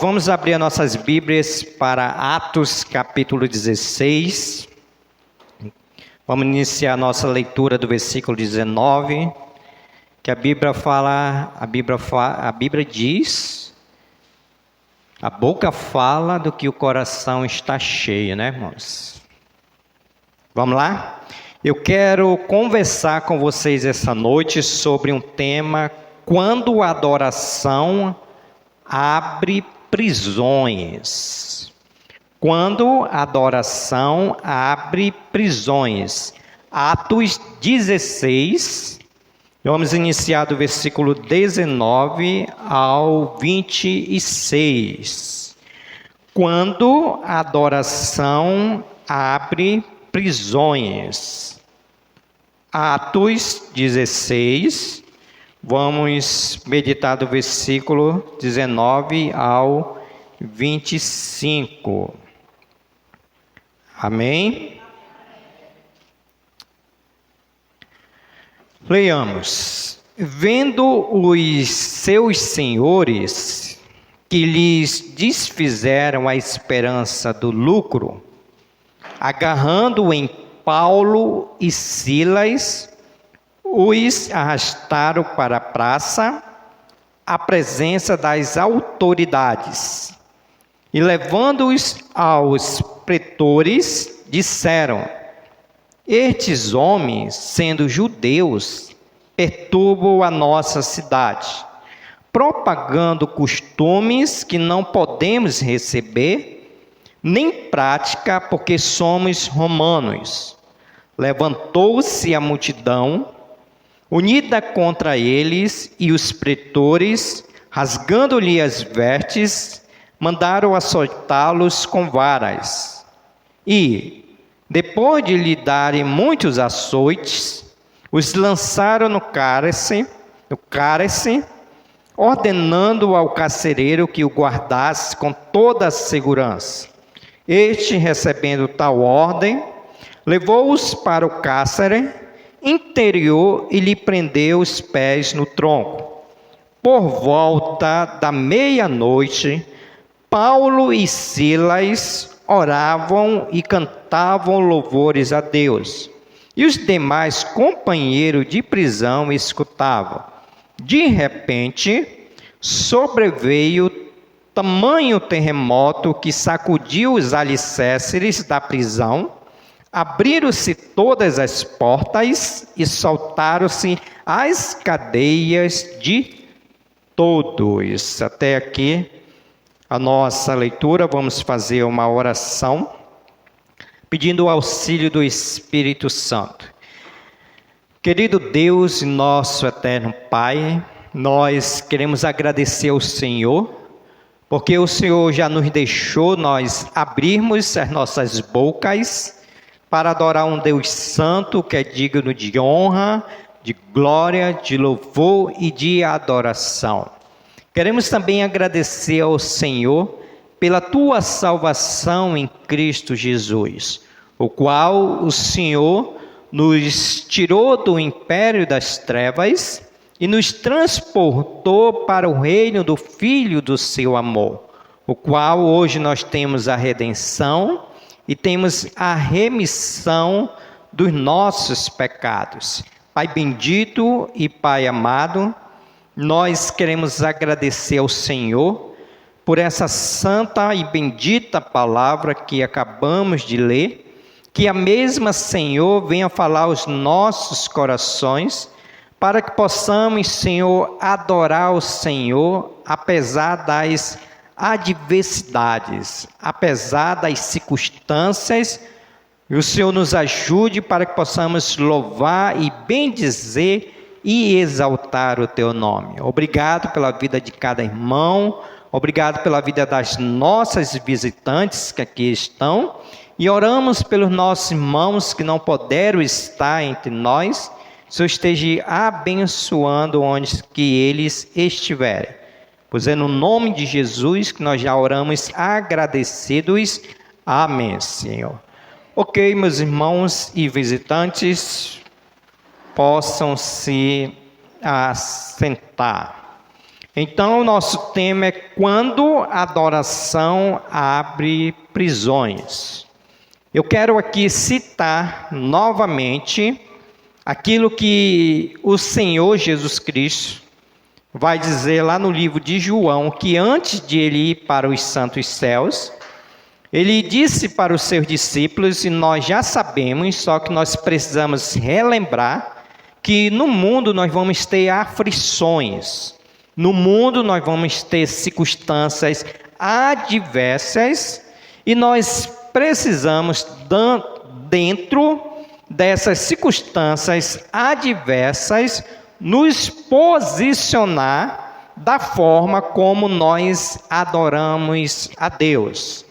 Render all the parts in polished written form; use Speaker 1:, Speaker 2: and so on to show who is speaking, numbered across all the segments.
Speaker 1: Vamos abrir as nossas Bíblias para Atos capítulo 16. Vamos iniciar a nossa leitura do versículo 19, que a Bíblia diz, a boca fala do que o coração está cheio, né, irmãos? Vamos lá? Eu quero conversar com vocês essa noite sobre um tema: quando a adoração abre prisões. Quando a adoração abre prisões. Atos 16, vamos iniciar do versículo 19 ao 26. Quando a adoração abre prisões. Atos 16, vamos meditar do versículo 19 ao 25. Amém? Leiamos. Vendo os seus senhores que lhes desfizeram a esperança do lucro, agarrando em Paulo e Silas, os arrastaram para a praça, à presença das autoridades, e levando-os aos pretores, disseram: estes homens, sendo judeus, perturbam a nossa cidade, propagando costumes que não podemos receber, nem prática, porque somos romanos. Levantou-se a multidão, unida contra eles, e os pretores, rasgando-lhe as vestes, mandaram açoitá-los com varas. E, depois de lhe darem muitos açoites, os lançaram no cálice, ordenando ao carcereiro que o guardasse com toda a segurança. Este, recebendo tal ordem, levou-os para o cárcere interior e lhe prendeu os pés no tronco. Por volta da meia-noite, Paulo e Silas oravam e cantavam louvores a Deus, e os demais companheiros de prisão escutavam. De repente, sobreveio tamanho terremoto que sacudiu os alicerces da prisão. Abriram-se todas as portas e soltaram-se as cadeias de todos. Até aqui a nossa leitura. Vamos fazer uma oração, pedindo o auxílio do Espírito Santo. Querido Deus e nosso eterno Pai, nós queremos agradecer ao Senhor, porque o Senhor já nos deixou nós abrirmos as nossas bocas para adorar um Deus santo que é digno de honra, de glória, de louvor e de adoração. Queremos também agradecer ao Senhor pela tua salvação em Cristo Jesus, o qual o Senhor nos tirou do império das trevas e nos transportou para o reino do Filho do seu amor, o qual hoje nós temos a redenção e temos a remissão dos nossos pecados. Pai bendito e Pai amado, nós queremos agradecer ao Senhor por essa santa e bendita palavra que acabamos de ler, que a mesma, Senhor, venha falar aos nossos corações, para que possamos, Senhor, adorar o Senhor, apesar das adversidades, apesar das circunstâncias, e o Senhor nos ajude para que possamos louvar e bendizer e exaltar o teu nome. Obrigado pela vida de cada irmão, obrigado pela vida das nossas visitantes que aqui estão, e oramos pelos nossos irmãos que não puderam estar entre nós. O Senhor esteja abençoando onde que eles estiverem. Pois é no nome de Jesus que nós já oramos agradecidos. Amém, Senhor. Ok, meus irmãos e visitantes, possam se assentar. Então, o nosso tema é quando a adoração abre prisões. Eu quero aqui citar novamente aquilo que o Senhor Jesus Cristo vai dizer lá no livro de João, que antes de ele ir para os santos céus, ele disse para os seus discípulos, e nós já sabemos, só que nós precisamos relembrar, que no mundo nós vamos ter aflições, no mundo nós vamos ter circunstâncias adversas, e nós precisamos, dentro dessas circunstâncias adversas, nos posicionar da forma como nós adoramos a Deus.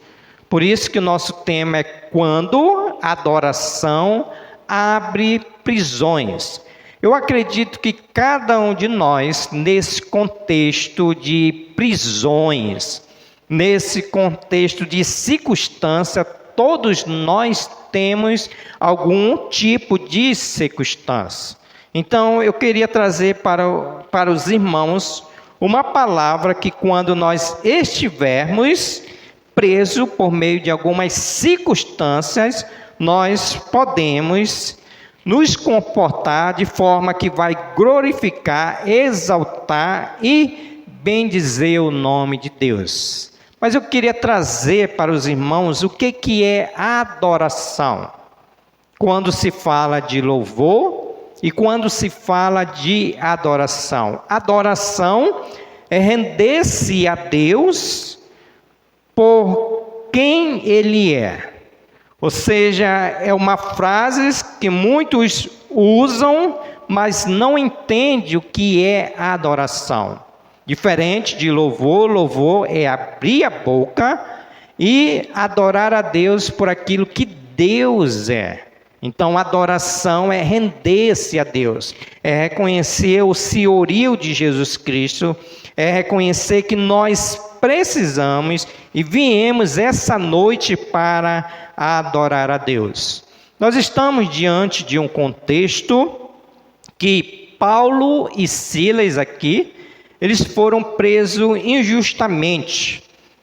Speaker 1: Por isso que o nosso tema é quando a adoração abre prisões. Eu acredito que cada um de nós, nesse contexto de prisões, nesse contexto de circunstância, todos nós temos algum tipo de circunstância. Então, eu queria trazer para os irmãos uma palavra que, quando nós estivermos presos por meio de algumas circunstâncias, nós podemos nos comportar de forma que vai glorificar, exaltar e bendizer o nome de Deus. Mas eu queria trazer para os irmãos o que é a adoração. Quando se fala de louvor e quando se fala de adoração. Adoração é render-se a Deus por quem Ele é. Ou seja, é uma frase que muitos usam, mas não entendem o que é a adoração. Diferente de louvor, louvor é abrir a boca e adorar a Deus por aquilo que Deus é. Então, adoração é render-se a Deus, é reconhecer o senhorio de Jesus Cristo, é reconhecer que nós precisamos e viemos essa noite para adorar a Deus. Nós estamos diante de um contexto que Paulo e Silas aqui, eles foram presos injustamente.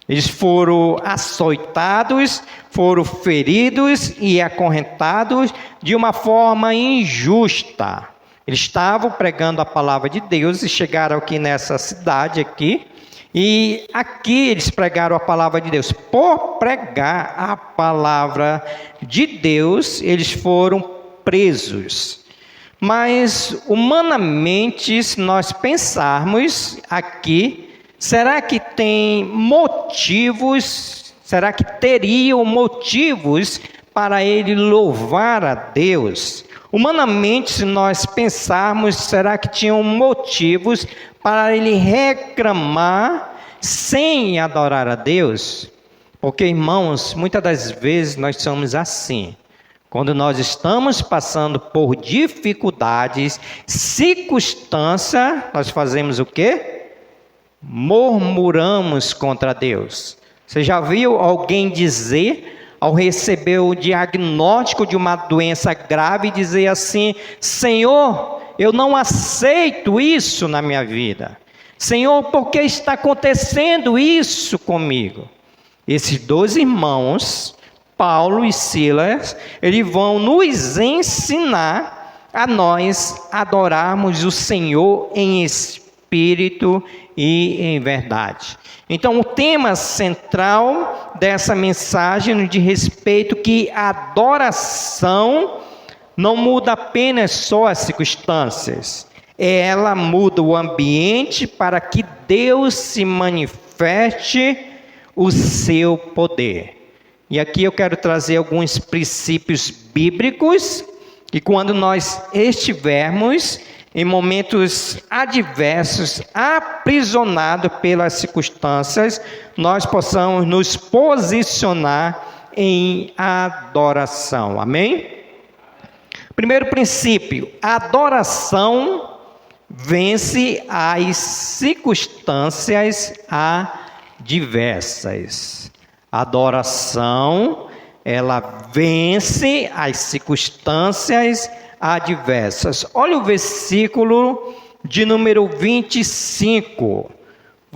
Speaker 1: Eles foram açoitados, foram feridos e acorrentados de uma forma injusta. Eles estavam pregando a palavra de Deus e chegaram aqui nessa cidade aqui. E aqui eles pregaram a palavra de Deus. Por pregar a palavra de Deus, eles foram presos. Mas, humanamente, se nós pensarmos aqui, será que tem motivos, será que teriam motivos para ele louvar a Deus? Humanamente, se nós pensarmos, será que tinham motivos para ele reclamar sem adorar a Deus? Porque, irmãos, muitas das vezes nós somos assim. Quando nós estamos passando por dificuldades, circunstâncias, nós fazemos o quê? Murmuramos contra Deus. Você já viu alguém dizer, ao receber o diagnóstico de uma doença grave, dizer assim: Senhor, eu não aceito isso na minha vida. Senhor, por que está acontecendo isso comigo? Esses dois irmãos, Paulo e Silas, eles vão nos ensinar a nós adorarmos o Senhor em espírito e em verdade. Então, o tema central dessa mensagem diz respeito que a adoração não muda apenas só as circunstâncias, ela muda o ambiente para que Deus se manifeste o seu poder. E aqui eu quero trazer alguns princípios bíblicos, que quando nós estivermos em momentos adversos, aprisionados pelas circunstâncias, nós possamos nos posicionar em adoração. Amém? Primeiro princípio: a adoração vence as circunstâncias adversas. A adoração, ela vence as circunstâncias adversas. Olha o versículo de número 25.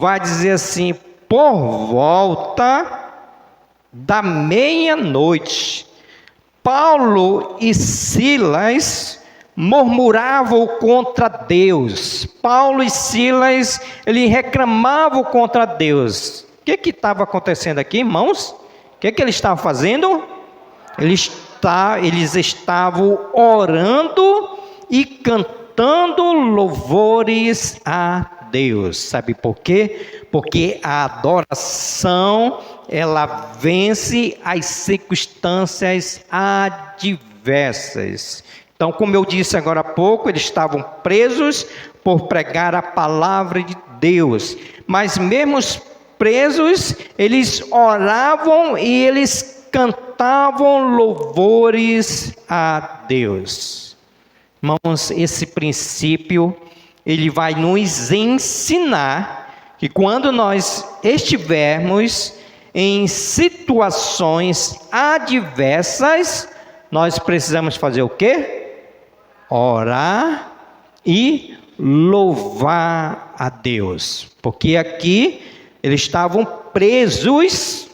Speaker 1: vai dizer assim: por volta da meia-noite, Paulo e Silas murmuravam contra Deus. Paulo e Silas, eles reclamavam contra Deus. O que estava acontecendo aqui, irmãos? O que eles estavam fazendo? Eles estavam orando e cantando louvores a Deus. Sabe por quê? Porque a adoração, ela vence as circunstâncias adversas. Então, como eu disse agora há pouco, eles estavam presos por pregar a palavra de Deus. Mas mesmo presos, eles oravam e eles cantavam louvores a Deus. Irmãos, esse princípio, ele vai nos ensinar que quando nós estivermos em situações adversas, nós precisamos fazer o quê? Orar e louvar a Deus. Porque aqui eles estavam presos,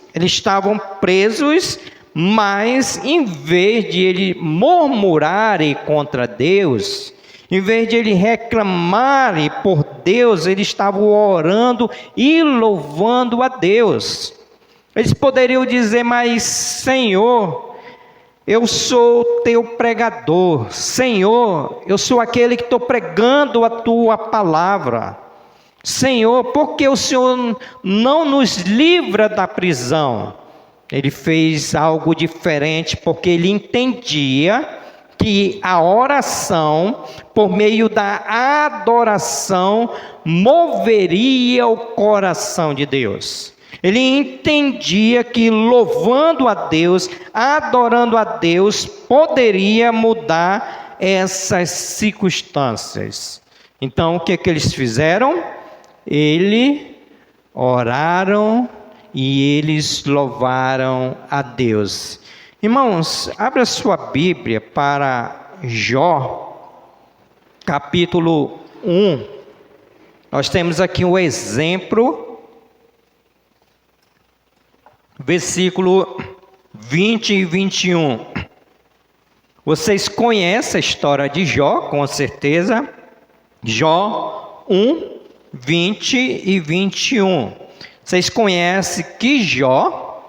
Speaker 1: mas em vez de eles murmurarem contra Deus, em vez de eles reclamarem por Deus, eles estavam orando e louvando a Deus. Eles poderiam dizer: mas Senhor, eu sou teu pregador. Senhor, eu sou aquele que estou pregando a tua palavra. Senhor, por que o Senhor não nos livra da prisão? Ele fez algo diferente, porque ele entendia que a oração, por meio da adoração, moveria o coração de Deus. Ele entendia que louvando a Deus, adorando a Deus, poderia mudar essas circunstâncias. Então, o que eles fizeram? Eles oraram e eles louvaram a Deus. Irmãos, abra sua Bíblia para Jó, capítulo 1. Nós temos aqui um exemplo, versículo 20 e 21. Vocês conhecem a história de Jó, com certeza. Jó 1, 20 e 21. Vocês conhecem que Jó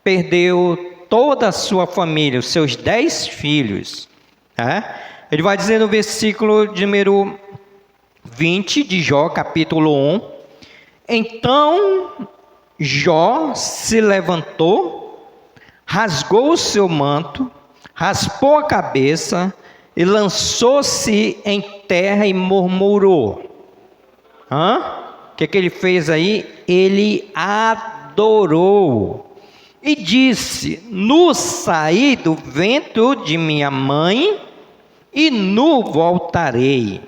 Speaker 1: perdeu toda a sua família, os seus 10 filhos. Ele vai dizer no versículo de número 20 de Jó, capítulo 1. Então Jó se levantou, rasgou o seu manto, raspou a cabeça e lançou-se em terra e murmurou. O que ele fez aí? Ele adorou e disse: nu saí do ventre de minha mãe e nu voltarei.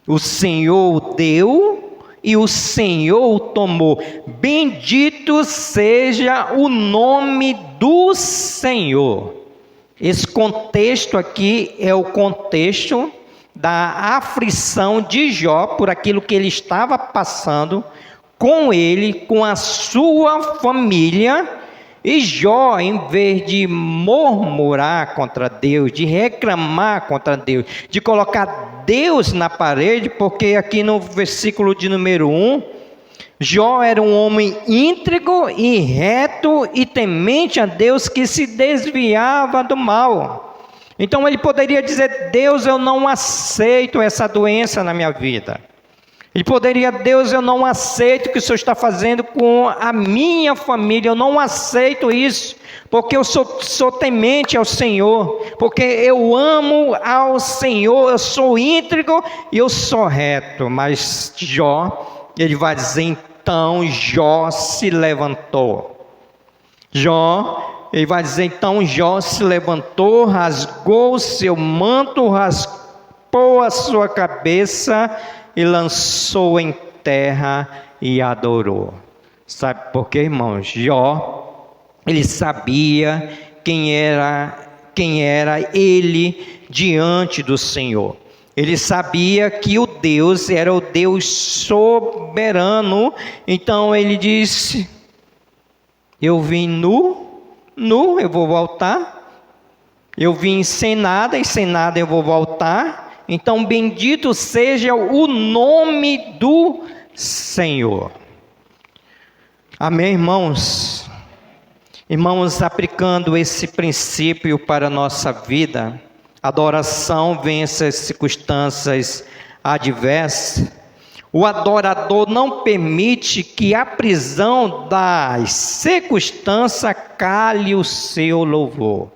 Speaker 1: O Senhor deu e o Senhor tomou. Bendito seja o nome do Senhor. Esse contexto aqui é o contexto da aflição de Jó por aquilo que ele estava passando com ele, com a sua família. E Jó, em vez de murmurar contra Deus, de reclamar contra Deus, de colocar Deus na parede, porque aqui no versículo de número 1, Jó era um homem íntegro e reto e temente a Deus, que se desviava do mal. Então ele poderia dizer: Deus, eu não aceito essa doença na minha vida. Ele poderia: Deus, eu não aceito o que o Senhor está fazendo com a minha família, eu não aceito isso, porque eu sou temente ao Senhor, porque eu amo ao Senhor, eu sou íntegro e eu sou reto. Mas Jó, ele vai dizer: então Jó se levantou. Ele vai dizer: então Jó se levantou, rasgou o seu manto, raspou a sua cabeça e lançou em terra e adorou. Sabe por quê, irmãos? Jó, ele sabia quem era ele diante do Senhor. Ele sabia que o Deus era o Deus soberano. Então ele disse: eu vim nu, eu vou voltar. Eu vim sem nada e sem nada eu vou voltar. Então bendito seja o nome do Senhor. Amém, irmãos? Irmãos, aplicando esse princípio para a nossa vida, adoração vence as circunstâncias adversas. O adorador não permite que a prisão das circunstâncias cale o seu louvor.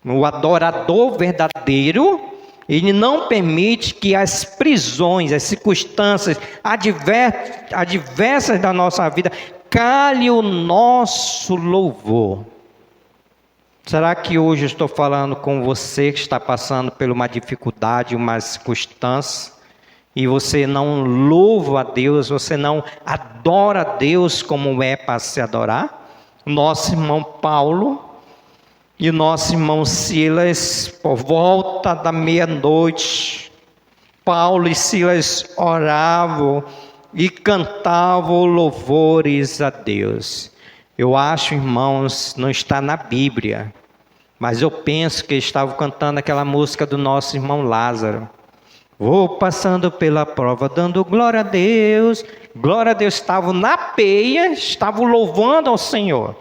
Speaker 1: O adorador verdadeiro, ele não permite que as prisões, as circunstâncias adversas da nossa vida cale o nosso louvor. Será que hoje eu estou falando com você que está passando por uma dificuldade, uma circunstância, e você não louva a Deus, você não adora a Deus como é para se adorar? Nosso irmão Paulo e o nosso irmão Silas, por volta da meia-noite, Paulo e Silas oravam e cantavam louvores a Deus. Eu acho, irmãos, não está na Bíblia, mas eu penso que eles estavam cantando aquela música do nosso irmão Lázaro. Vou passando pela prova, dando glória a Deus. Glória a Deus, estavam na peia, estavam louvando ao Senhor.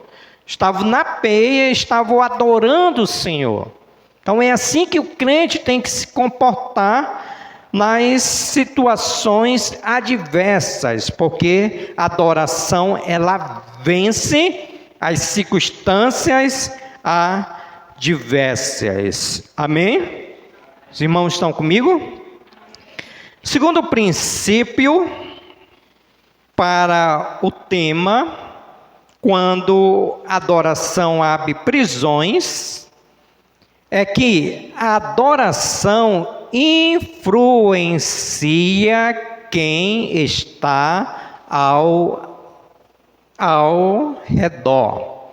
Speaker 1: Estavam na peia, estavam adorando o Senhor. Então é assim que o crente tem que se comportar nas situações adversas, porque a adoração, ela vence as circunstâncias adversas. Amém? Os irmãos estão comigo? Segundo princípio para o tema, quando a adoração abre prisões, é que a adoração influencia quem está ao redor.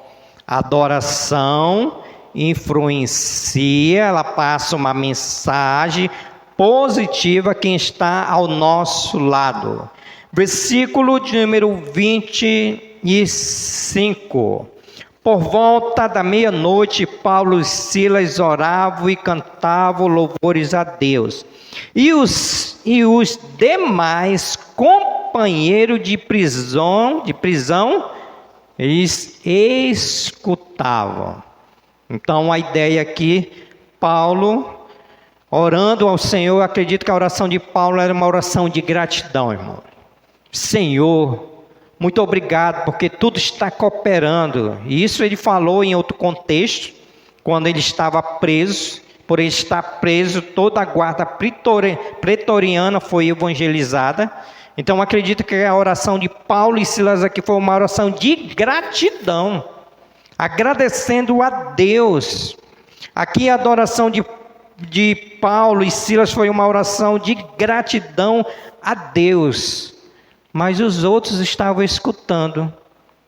Speaker 1: A adoração influencia, ela passa uma mensagem positiva a quem está ao nosso lado. Versículo de número 25. Por volta da meia-noite, Paulo e Silas oravam e cantavam louvores a Deus. E os demais companheiros de prisão, eles escutavam. Então a ideia aqui, Paulo orando ao Senhor, acredito que a oração de Paulo era uma oração de gratidão, irmão. Senhor, muito obrigado, porque tudo está cooperando. E isso ele falou em outro contexto, quando ele estava preso. Por ele estar preso, toda a guarda pretoriana foi evangelizada. Então acredito que a oração de Paulo e Silas aqui foi uma oração de gratidão, agradecendo a Deus. Aqui a adoração de Paulo e Silas foi uma oração de gratidão a Deus, mas os outros estavam escutando,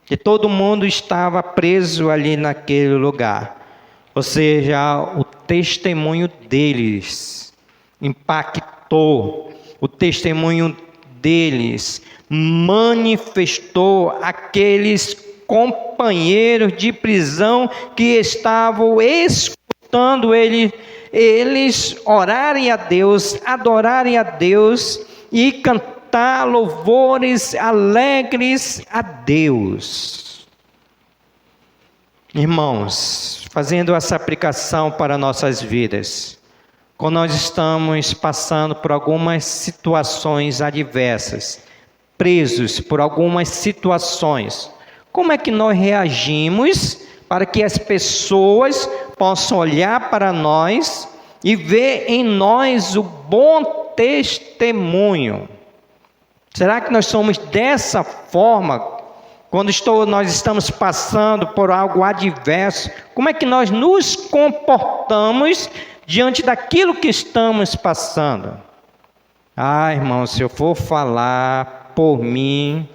Speaker 1: e todo mundo estava preso ali naquele lugar. Ou seja, o testemunho deles impactou, o testemunho deles manifestou aqueles companheiros de prisão que estavam escutando eles orarem a Deus, adorarem a Deus e cantar louvores alegres a Deus. Irmãos, fazendo essa aplicação para nossas vidas, quando nós estamos passando por algumas situações adversas, presos por algumas situações, como é que nós reagimos para que as pessoas possam olhar para nós e ver em nós o bom testemunho? Será que nós somos dessa forma? Quando nós estamos passando por algo adverso, como é que nós nos comportamos diante daquilo que estamos passando? Irmão, se eu for falar por mim,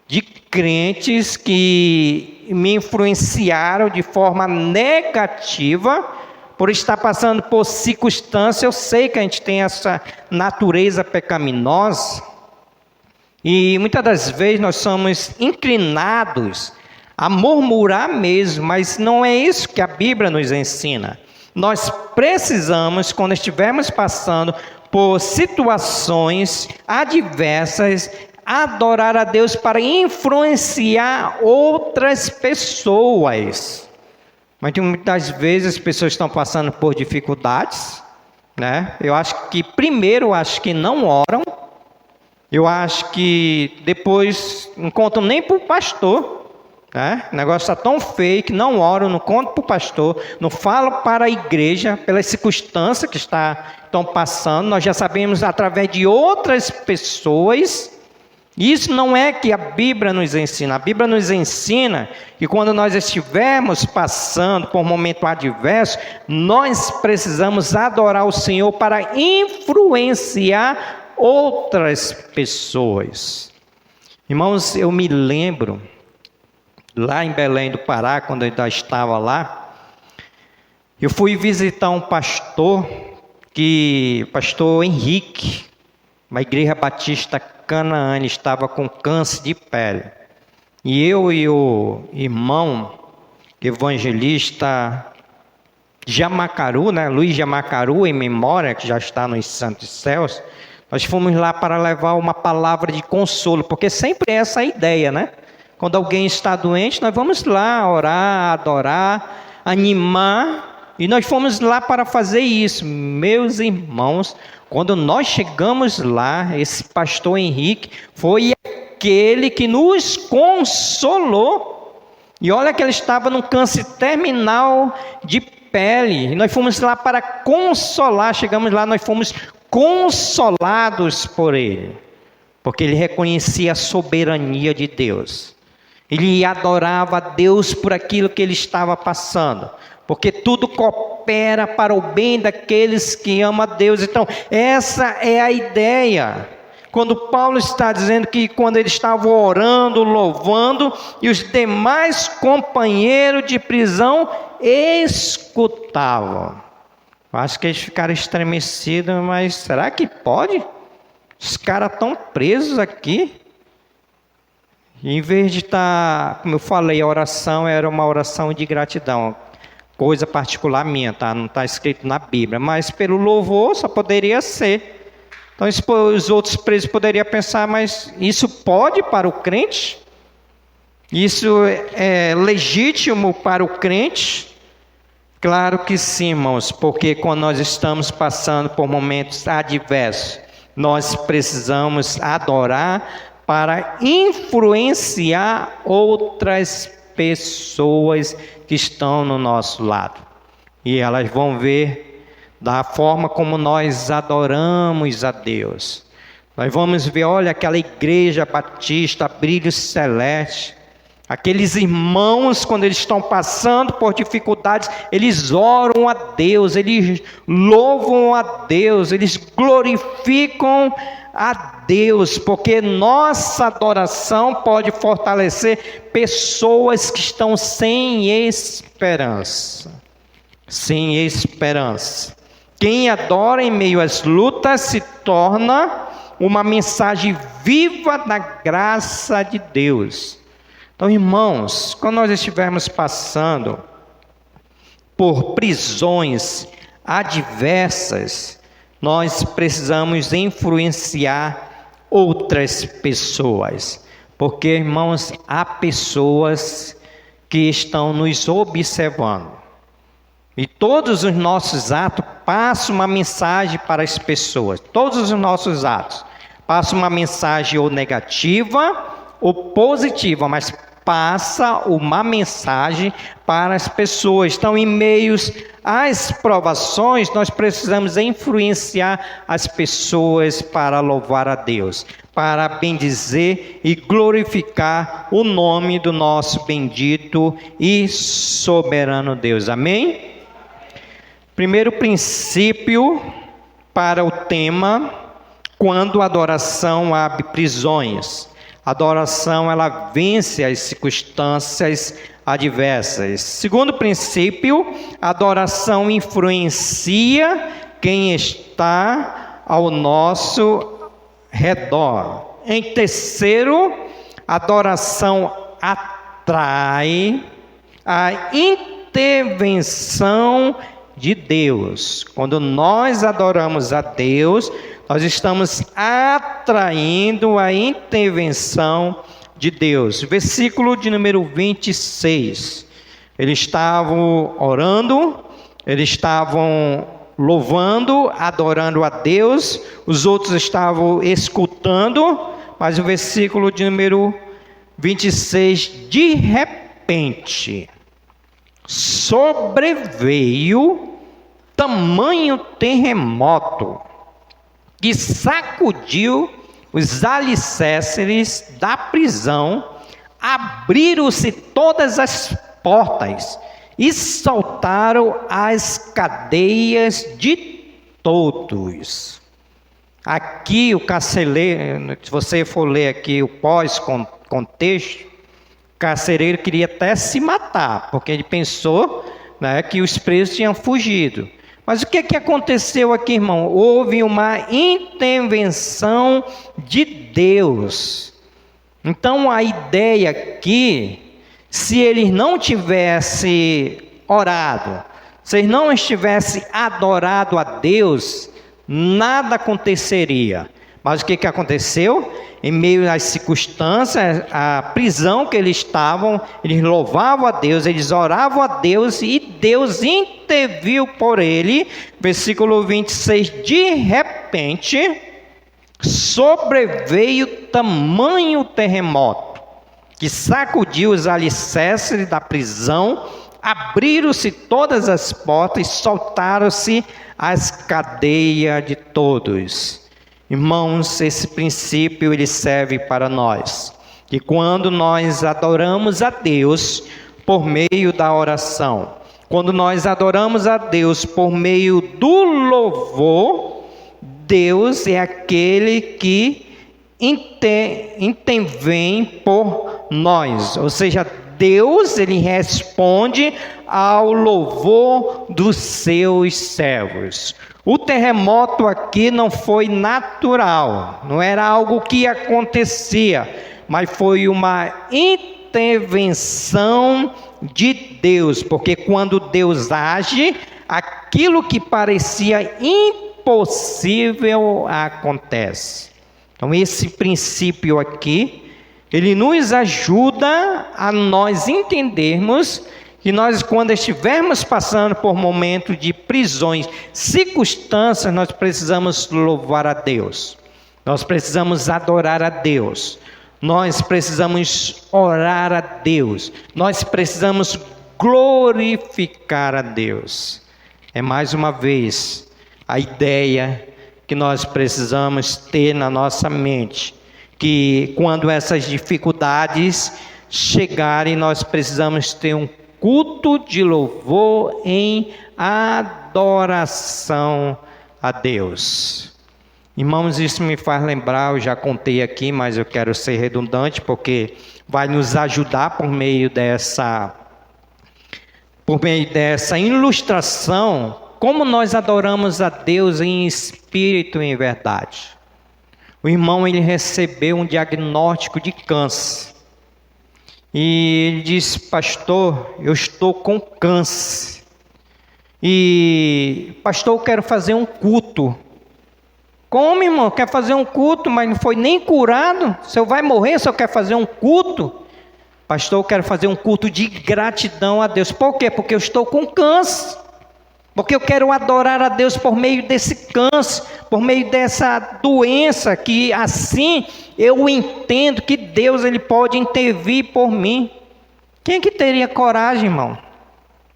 Speaker 1: de crentes que me influenciaram de forma negativa, por estar passando por circunstâncias. Eu sei que a gente tem essa natureza pecaminosa, e muitas das vezes nós somos inclinados a murmurar mesmo, mas não é isso que a Bíblia nos ensina. Nós precisamos, quando estivermos passando por situações adversas, adorar a Deus para influenciar outras pessoas. Mas muitas vezes as pessoas estão passando por dificuldades, né? Eu acho que primeiro não oram. Eu acho que depois não contam nem para o pastor, né? O negócio está tão feio que não oram, não contam para o pastor, não falam para a igreja, pelas circunstâncias que estão passando. Nós já sabemos através de outras pessoas. Isso não é que a Bíblia nos ensina. A Bíblia nos ensina que quando nós estivermos passando por um momento adverso, nós precisamos adorar o Senhor para influenciar outras pessoas. Irmãos, eu me lembro, lá em Belém do Pará, quando eu ainda estava lá, eu fui visitar um pastor, pastor Henrique, uma igreja batista Canaã, estava com câncer de pele. E eu e o irmão evangelista Jamacaru, né, Luiz Jamacaru, em memória, que já está nos santos céus, nós fomos lá para levar uma palavra de consolo, porque sempre é essa a ideia, né? Quando alguém está doente, nós vamos lá orar, adorar, animar, e nós fomos lá para fazer isso. Meus irmãos, quando nós chegamos lá, esse pastor Henrique foi aquele que nos consolou. E olha que ele estava num câncer terminal de pele. E nós fomos lá para consolar. Chegamos lá, nós fomos consolados por ele, porque ele reconhecia a soberania de Deus. Ele adorava a Deus por aquilo que ele estava passando, porque tudo coopera para o bem daqueles que amam a Deus. Então, essa é a ideia. Quando Paulo está dizendo que quando ele estava orando, louvando, e os demais companheiros de prisão escutavam. Acho que eles ficaram estremecidos, mas será que pode? Os caras estão presos aqui. E em vez de estar, como eu falei, a oração era uma oração de gratidão. Coisa particular minha, tá? Não está escrito na Bíblia, mas pelo louvor só poderia ser. Então os outros presos poderiam pensar, mas isso pode para o crente? Isso é legítimo para o crente? Claro que sim, irmãos, porque quando nós estamos passando por momentos adversos, nós precisamos adorar para influenciar outras pessoas que estão no nosso lado. E elas vão ver da forma como nós adoramos a Deus. Nós vamos ver, olha, aquela igreja batista, brilho celeste. Aqueles irmãos, quando eles estão passando por dificuldades, eles oram a Deus, eles louvam a Deus, eles glorificam a Deus, porque nossa adoração pode fortalecer pessoas que estão sem esperança. Sem esperança. Quem adora em meio às lutas se torna uma mensagem viva da graça de Deus. Então, irmãos, quando nós estivermos passando por prisões adversas, nós precisamos influenciar outras pessoas. Porque, irmãos, há pessoas que estão nos observando. E todos os nossos atos passam uma mensagem para as pessoas. Todos os nossos atos passam uma mensagem ou negativa ou positiva, mas passa uma mensagem para as pessoas. Então, em meio às provações, nós precisamos influenciar as pessoas para louvar a Deus, para bendizer e glorificar o nome do nosso bendito e soberano Deus. Amém? Primeiro princípio para o tema: quando a adoração abre prisões. A adoração, ela vence as circunstâncias adversas. Segundo princípio, a adoração influencia quem está ao nosso redor. Em terceiro, a adoração atrai a intervenção de Deus. Quando nós adoramos a Deus, nós estamos atraindo a intervenção de Deus. Versículo de número 26. Eles estavam orando, eles estavam louvando, adorando a Deus, os outros estavam escutando, mas o versículo de número 26, de repente, sobreveio tamanho terremoto, que sacudiu os alicerces da prisão, abriram-se todas as portas e soltaram as cadeias de todos. Aqui o carcereiro, se você for ler aqui o pós-contexto, o carcereiro queria até se matar, porque ele pensou, né, que os presos tinham fugido. Mas o que aconteceu aqui, irmão? Houve uma intervenção de Deus. Então a ideia aqui, se eles não tivessem orado, se eles não estivessem adorado a Deus, nada aconteceria. Mas o que aconteceu? Em meio às circunstâncias, a prisão que eles estavam, eles louvavam a Deus, eles oravam a Deus e Deus interviu por ele. Versículo 26, de repente, sobreveio tamanho terremoto, que sacudiu os alicerces da prisão, abriram-se todas as portas e soltaram-se as cadeias de todos. Irmãos, esse princípio ele serve para nós, que quando nós adoramos a Deus por meio da oração, quando nós adoramos a Deus por meio do louvor, Deus é aquele que intervém por nós, ou seja, Deus ele responde ao louvor dos seus servos. O terremoto aqui não foi natural, não era algo que acontecia, mas foi uma intervenção de Deus, porque quando Deus age, aquilo que parecia impossível acontece. Então esse princípio aqui, ele nos ajuda a nós entendermos que nós, quando estivermos passando por momentos de prisões, circunstâncias, nós precisamos louvar a Deus. Nós precisamos adorar a Deus. Nós precisamos orar a Deus. Nós precisamos glorificar a Deus. É mais uma vez a ideia que nós precisamos ter na nossa mente, que quando essas dificuldades chegarem, nós precisamos ter um culto de louvor em adoração a Deus. Irmãos, isso me faz lembrar, eu já contei aqui, mas eu quero ser redundante, porque vai nos ajudar por meio dessa ilustração, como nós adoramos a Deus em espírito e em verdade. O irmão, ele recebeu um diagnóstico de câncer. E ele disse: pastor, eu estou com câncer. E, pastor, eu quero fazer um culto. Como, irmão? Quer fazer um culto, mas não foi nem curado? O senhor vai morrer, o senhor quer fazer um culto? Pastor, eu quero fazer um culto de gratidão a Deus. Por quê? Porque eu estou com câncer. Porque eu quero adorar a Deus por meio desse câncer, por meio dessa doença, que assim eu entendo que Deus ele pode intervir por mim. Quem que teria coragem, irmão?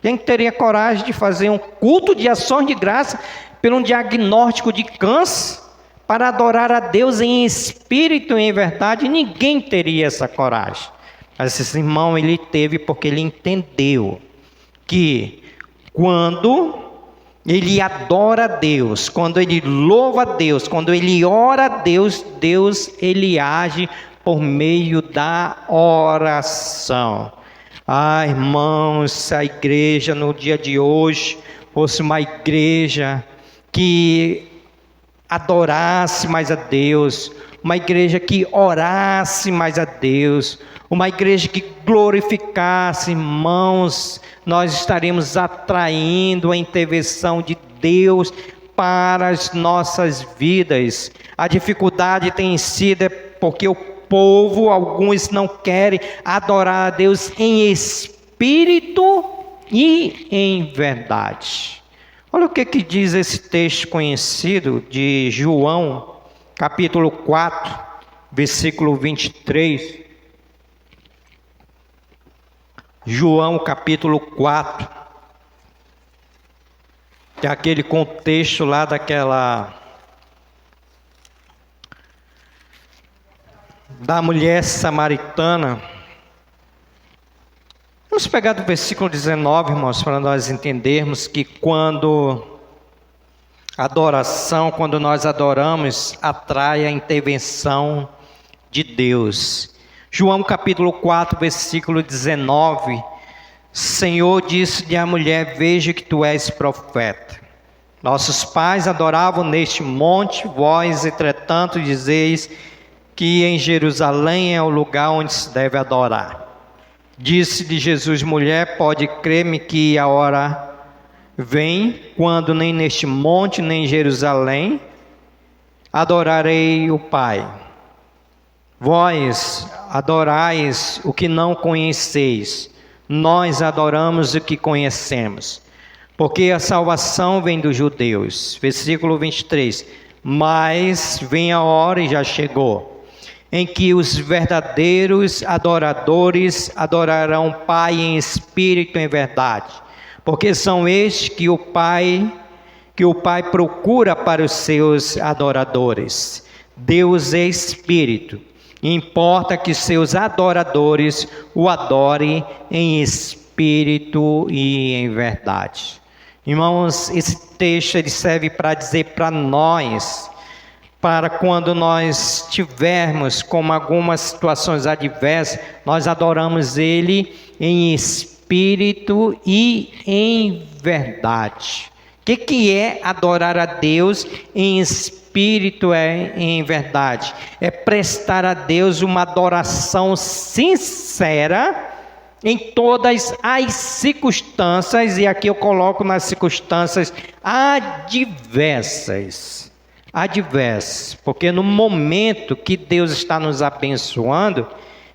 Speaker 1: Quem que teria coragem de fazer um culto de ações de graça por um diagnóstico de câncer, para adorar a Deus em espírito e em verdade? Ninguém teria essa coragem. Mas esse irmão ele teve, porque ele entendeu que quando ele adora a Deus, quando ele louva a Deus, quando ele ora a Deus, Deus ele age por meio da oração. Ah, irmãos, se a igreja no dia de hoje fosse uma igreja que adorasse mais a Deus, uma igreja que orasse mais a Deus, uma igreja que glorificasse, irmãos, nós estaremos atraindo a intervenção de Deus para as nossas vidas. A dificuldade tem sido porque o povo, alguns não querem adorar a Deus em espírito e em verdade. Olha o que diz esse texto conhecido de João, capítulo 4, versículo 23. João, capítulo 4. Que é aquele contexto lá da mulher samaritana. Vamos pegar do versículo 19, irmãos, para nós entendermos que quando nós adoramos, atrai a intervenção de Deus. João capítulo 4, versículo 19. Senhor, disse-lhe a mulher: veja que tu és profeta. Nossos pais adoravam neste monte, vós, entretanto, dizeis que em Jerusalém é o lugar onde se deve adorar. Disse-lhe Jesus: mulher, pode crer-me que a hora vem, quando nem neste monte, nem em Jerusalém, adorarei o Pai. Vós adorais o que não conheceis, nós adoramos o que conhecemos, porque a salvação vem dos judeus. Versículo 23. Mas vem a hora, e já chegou, em que os verdadeiros adoradores adorarão o Pai em espírito e em verdade, porque são estes que o Pai procura para os seus adoradores. Deus é espírito, e importa que seus adoradores o adorem em espírito e em verdade. Irmãos, esse texto ele serve para dizer para nós, para quando nós tivermos como algumas situações adversas, nós adoramos Ele em espírito e em verdade. O que é adorar a Deus em espírito e em verdade? É prestar a Deus uma adoração sincera em todas as circunstâncias, e aqui eu coloco nas circunstâncias adversas, porque no momento que Deus está nos abençoando,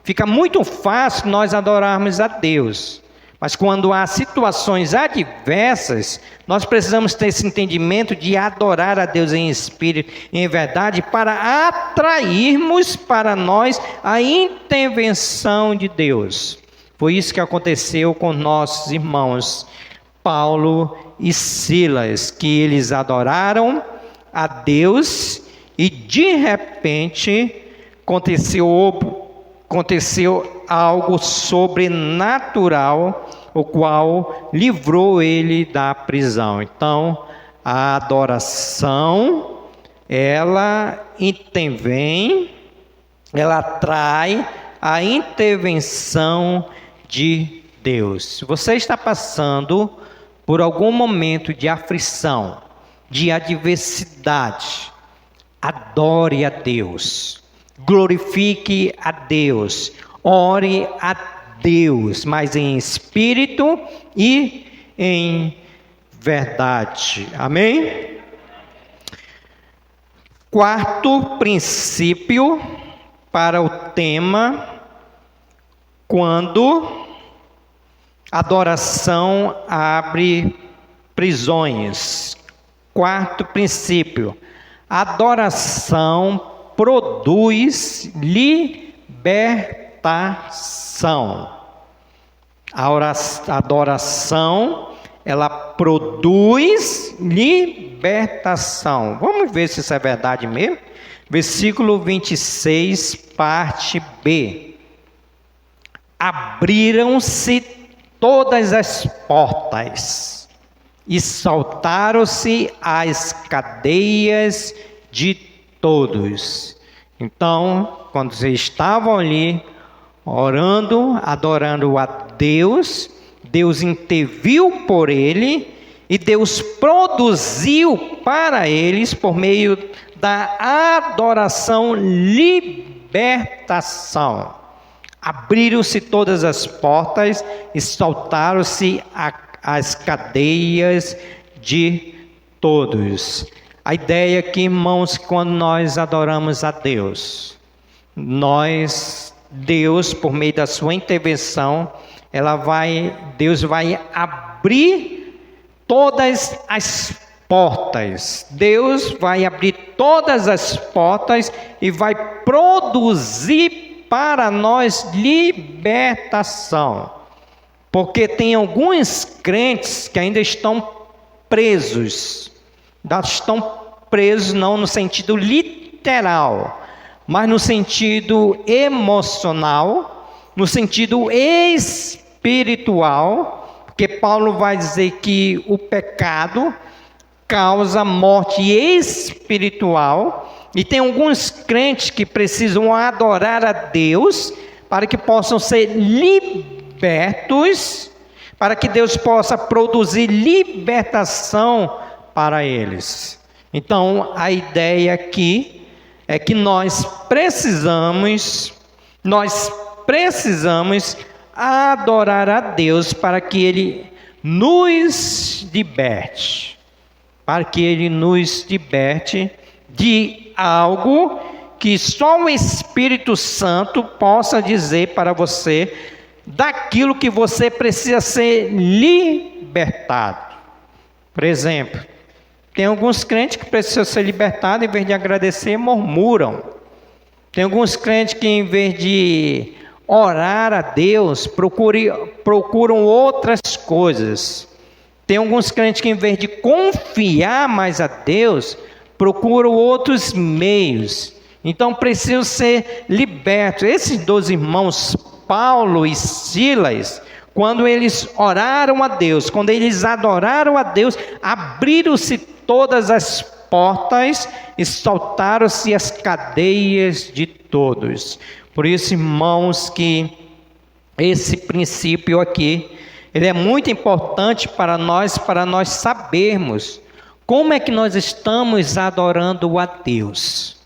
Speaker 1: fica muito fácil nós adorarmos a Deus, mas quando há situações adversas, nós precisamos ter esse entendimento de adorar a Deus em espírito e em verdade, para atrairmos para nós a intervenção de Deus. Foi isso que aconteceu com nossos irmãos Paulo e Silas, que eles adoraram a Deus e de repente aconteceu algo sobrenatural, o qual livrou ele da prisão. Então, a adoração, ela intervém, ela atrai a intervenção de Deus. Se você está passando por algum momento de aflição, de adversidade, adore a Deus, glorifique a Deus, ore a Deus, mas em espírito e em verdade. Amém? Quarto princípio para o tema: quando adoração abre prisões. Quarto princípio: adoração produz libertação. A adoração, ela produz libertação. Vamos ver se isso é verdade mesmo? Versículo 26, parte B. Abriram-se todas as portas e saltaram-se as cadeias de todos. Então, quando eles estavam ali, orando, adorando a Deus, Deus interviu por ele e Deus produziu para eles, por meio da adoração, libertação. Abriram-se todas as portas e soltaram-se as cadeias de todos. A ideia aqui, irmãos, quando nós adoramos a Deus, Deus, por meio da sua intervenção, Deus vai abrir todas as portas. Deus vai abrir todas as portas e vai produzir para nós libertação. Porque tem alguns crentes que ainda estão presos. Estão presos não no sentido literal, mas no sentido emocional, no sentido espiritual, porque Paulo vai dizer que o pecado causa morte espiritual, e tem alguns crentes que precisam adorar a Deus para que possam ser libertos, para que Deus possa produzir libertação para eles. Então, a ideia aqui é que nós precisamos adorar a Deus para que Ele nos liberte, de algo que só o Espírito Santo possa dizer para você, daquilo que você precisa ser libertado. Por exemplo, tem alguns crentes que precisam ser libertados, em vez de agradecer, murmuram. Tem alguns crentes que, em vez de orar a Deus, procuram outras coisas. Tem alguns crentes que, em vez de confiar mais a Deus, procuram outros meios. Então, precisam ser libertos. Esses dois irmãos, Paulo e Silas, quando eles oraram a Deus, quando eles adoraram a Deus, abriram-se todas as portas e soltaram-se as cadeias de todos. Por isso, irmãos, que esse princípio aqui, ele é muito importante para nós sabermos como é que nós estamos adorando a Deus.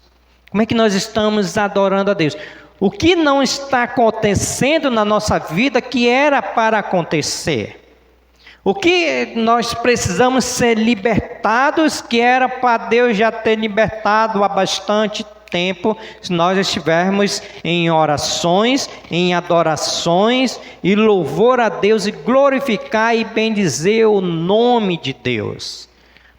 Speaker 1: Como é que nós estamos adorando a Deus? O que não está acontecendo na nossa vida que era para acontecer? O que nós precisamos ser libertados, que era para Deus já ter libertado há bastante tempo, se nós estivermos em orações, em adorações e louvor a Deus e glorificar e bendizer o nome de Deus.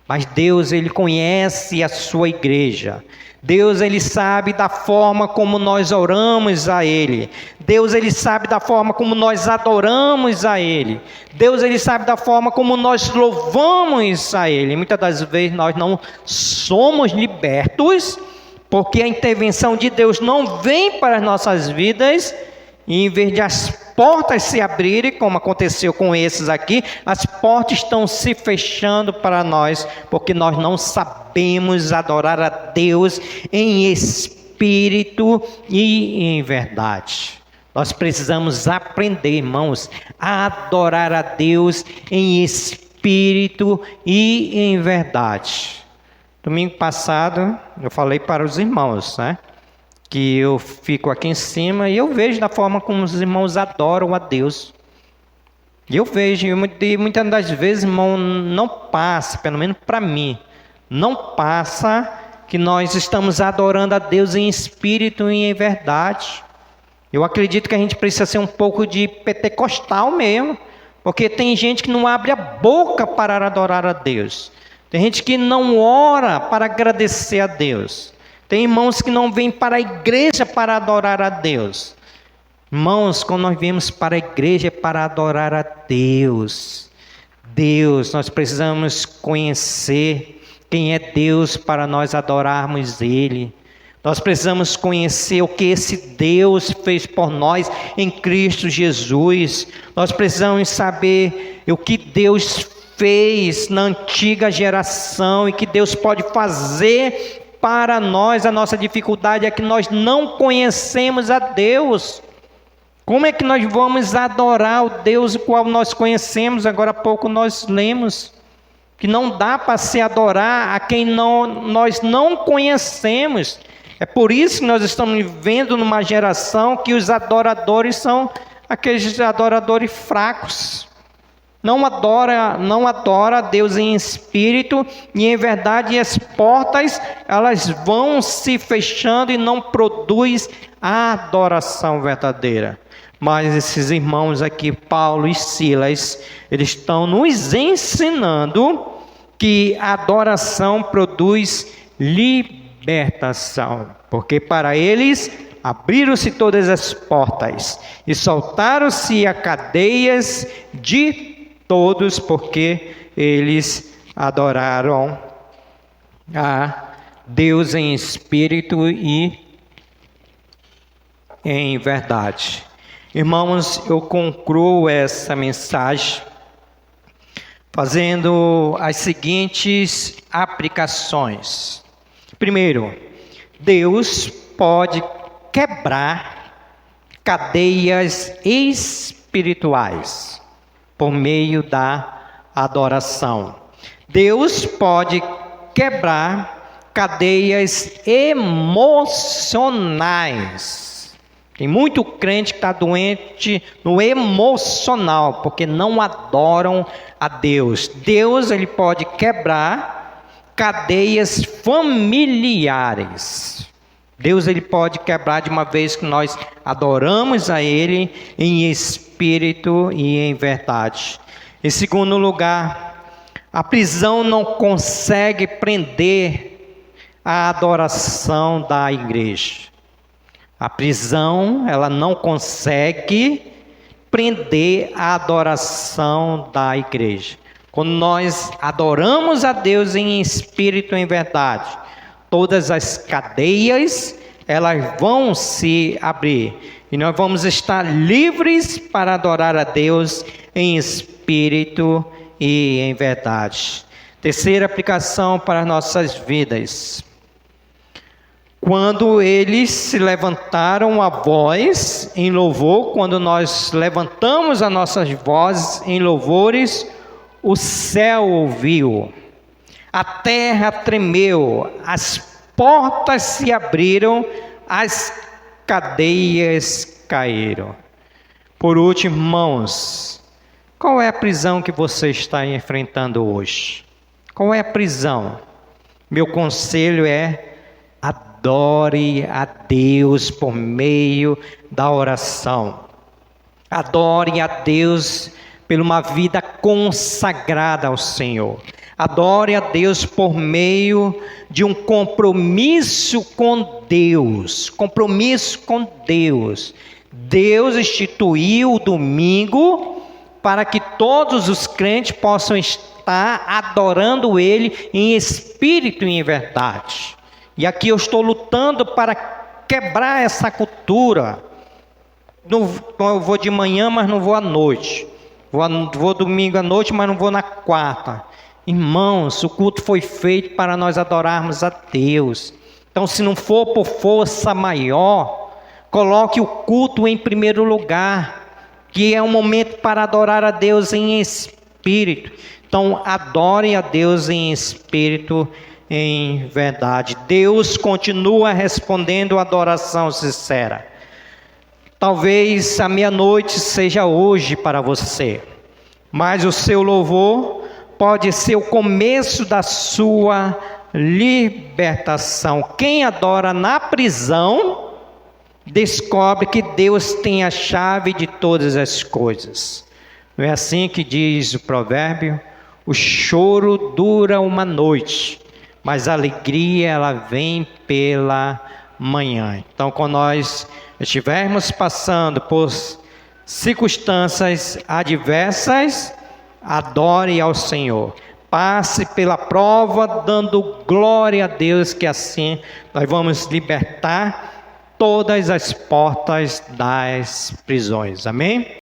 Speaker 1: Mas Deus, Ele conhece a sua igreja. Deus, Ele sabe da forma como nós oramos a Ele. Deus, Ele sabe da forma como nós adoramos a Ele. Deus, Ele sabe da forma como nós louvamos a Ele. Muitas das vezes nós não somos libertos, porque a intervenção de Deus não vem para as nossas vidas, e em vez de as portas se abrirem, como aconteceu com esses aqui, as portas estão se fechando para nós, porque nós não sabemos adorar a Deus em espírito e em verdade. Nós precisamos aprender, irmãos, a adorar a Deus em espírito e em verdade. Domingo passado, eu falei para os irmãos, né? Que eu fico aqui em cima e eu vejo da forma como os irmãos adoram a Deus. E eu vejo, e muitas das vezes, irmão, não passa, pelo menos para mim, não passa que nós estamos adorando a Deus em espírito e em verdade. Eu acredito que a gente precisa ser um pouco de pentecostal mesmo, porque tem gente que não abre a boca para adorar a Deus. Tem gente que não ora para agradecer a Deus. Tem irmãos que não vêm para a igreja para adorar a Deus. Irmãos, quando nós viemos para a igreja é para adorar a Deus. Deus, nós precisamos conhecer quem é Deus para nós adorarmos Ele. Nós precisamos conhecer o que esse Deus fez por nós em Cristo Jesus. Nós precisamos saber o que Deus fez na antiga geração e que Deus pode fazer para nós a nossa dificuldade é que nós não conhecemos a Deus. Como é que nós vamos adorar o Deus o qual nós conhecemos? Agora há pouco nós lemos que não dá para se adorar a quem nós não conhecemos. É por isso que nós estamos vivendo numa geração que os adoradores são aqueles adoradores fracos. Não adora a Deus em espírito e em verdade, e as portas elas vão se fechando e não produz a adoração verdadeira. Mas esses irmãos aqui, Paulo e Silas, eles estão nos ensinando que a adoração produz libertação, porque para eles abriram-se todas as portas e soltaram-se as cadeias de todos, porque eles adoraram a Deus em espírito e em verdade. Irmãos, eu concluo essa mensagem fazendo as seguintes aplicações. Primeiro, Deus pode quebrar cadeias espirituais por meio da adoração. Deus pode quebrar cadeias emocionais. Tem muito crente que está doente no emocional, porque não adoram a Deus. Deus, ele pode quebrar cadeias familiares. Deus, ele pode quebrar de uma vez que nós adoramos a Ele em espírito e em verdade. Em segundo lugar, a prisão não consegue prender a adoração da igreja. A prisão, ela não consegue prender a adoração da igreja. Quando nós adoramos a Deus em espírito e em verdade, todas as cadeias, elas vão se abrir. E nós vamos estar livres para adorar a Deus em espírito e em verdade. Terceira aplicação para as nossas vidas. Quando eles se levantaram a voz em louvor, quando nós levantamos as nossas vozes em louvores, o céu ouviu, a terra tremeu, as portas se abriram, as cadeias caíram. Por último, irmãos, qual é a prisão que você está enfrentando hoje? Qual é a prisão? Meu conselho é: adore a Deus por meio da oração. Adore a Deus por uma vida consagrada ao Senhor. Adore a Deus por meio de um compromisso com Deus. Compromisso com Deus. Deus instituiu o domingo para que todos os crentes possam estar adorando Ele em espírito e em verdade. E aqui eu estou lutando para quebrar essa cultura. Eu vou de manhã, mas não vou à noite. Vou domingo à noite, mas não vou na quarta. Irmãos, o culto foi feito para nós adorarmos a Deus. Então, se não for por força maior, coloque o culto em primeiro lugar, que é um momento para adorar a Deus em espírito. Então, adore a Deus em espírito em verdade. Deus continua respondendo a adoração sincera. Talvez a meia-noite seja hoje para você, mas o seu louvor pode ser o começo da sua libertação. Quem adora na prisão descobre que Deus tem a chave de todas as coisas. Não é assim que diz o provérbio? O choro dura uma noite, mas a alegria ela vem pela manhã. Então, quando nós estivermos passando por circunstâncias adversas, adore ao Senhor. Passe pela prova dando glória a Deus, que assim nós vamos libertar todas as portas das prisões. Amém?